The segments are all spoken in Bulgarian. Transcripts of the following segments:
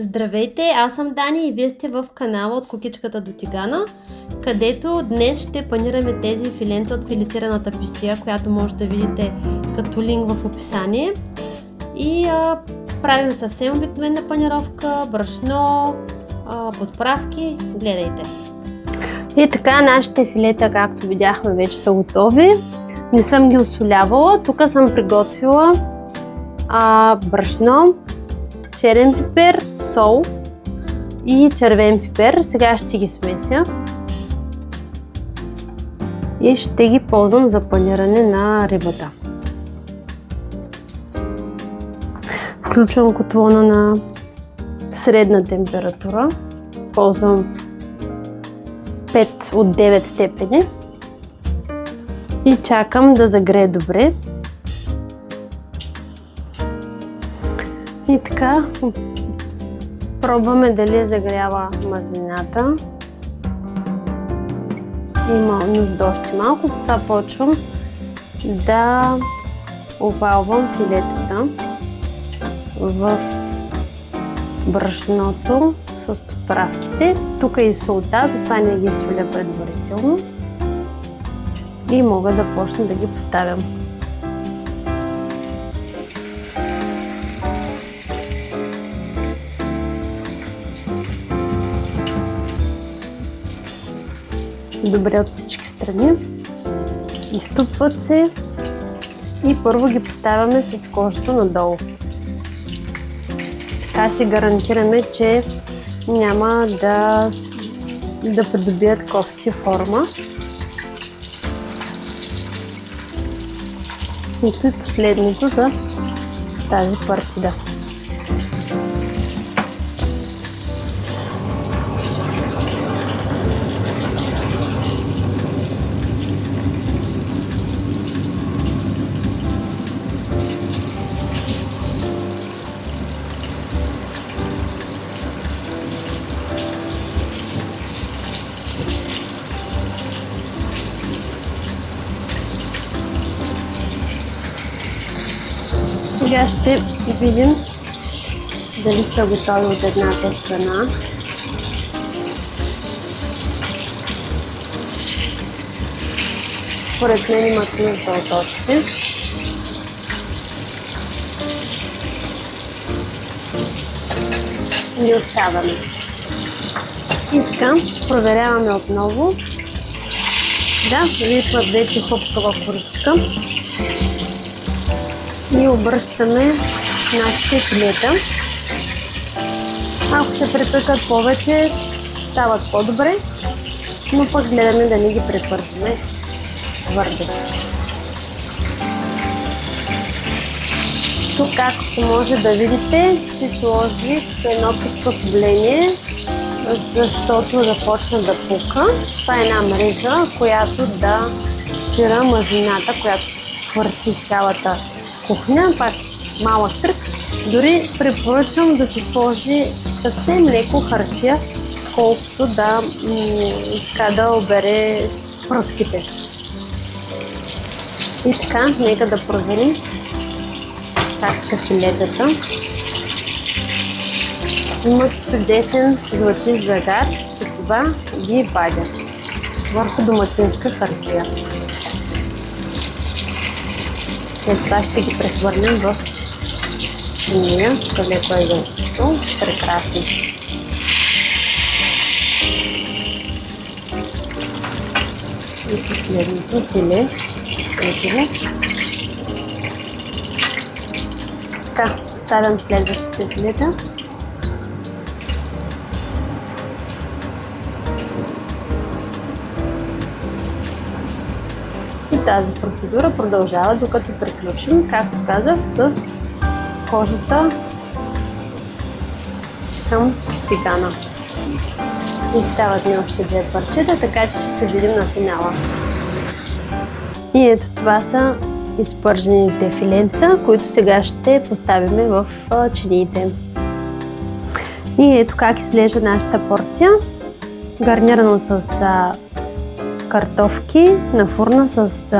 Здравейте, аз съм Дани и вие сте в канала от кукичката до тигана, където днес ще панираме тези филента от филетираната писия, която може да видите като линк в описание. И правим съвсем обикновена панировка, брашно, подправки, гледайте. И така, нашите филета, както видяхме, вече са готови. Не съм ги осолявала. Тук съм приготвила брашно, черен пипер, сол и червен пипер. Сега ще ги смеся и ще ги ползвам за паниране на рибата. Включвам котлона на средна температура. Ползвам 5 от 9 степени и чакам да загрее добре. И така, пробваме дали загрява мазнината. Има нужда още малко, затова почвам да овалвам филетата в брашното с подправките. Тук е и солта, затова не ги соля предварително. И мога да почна да ги поставям. Добре от всички страни. Изтупват се и първо ги поставяме с кожата надолу. Така си гарантираме, че няма да придобият кофти форма. И последното за тази партида. Сега ще видим дали са готови от едната страна. Според мен имат нужда от още. И оставаме. И така, проверяваме отново. Да, липват вече хубава коричка. И обръщаме нашите филета. Ако се препекат повече, стават по-добре, но пък гледаме да не ги препързваме твърде. Тук, както може да видите, си сложих едно приспособление, защото започна да пука. Това е една мрежа, която да спира мазнината, която хвърчи с цялата кухня. Пак малък трик. Дори препоръчвам да се сложи съвсем леко хартия, колкото да обере пръските. И така, нека да проверим как са филетата. Имат чудесен златист загар, и това ги вадя върху доматинска хартия. След това ще ги прехвърлим в чиния, където е зелето. Прекрасно! И последното филе. Така, ставям следващите филета. И тази процедура продължава, докато приключим, както казах, с кожата към тигана. И стават ни още две парчета, така че ще се видим на финала. И ето това са изпържените филенца, които сега ще поставим в чиниите. И ето как изглежда нашата порция, гарнирана с картофки на фурна с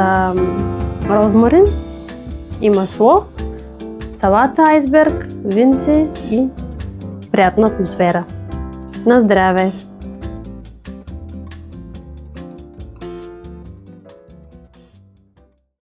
розмарин и масло, салата айсберг, винце и приятна атмосфера. На здраве!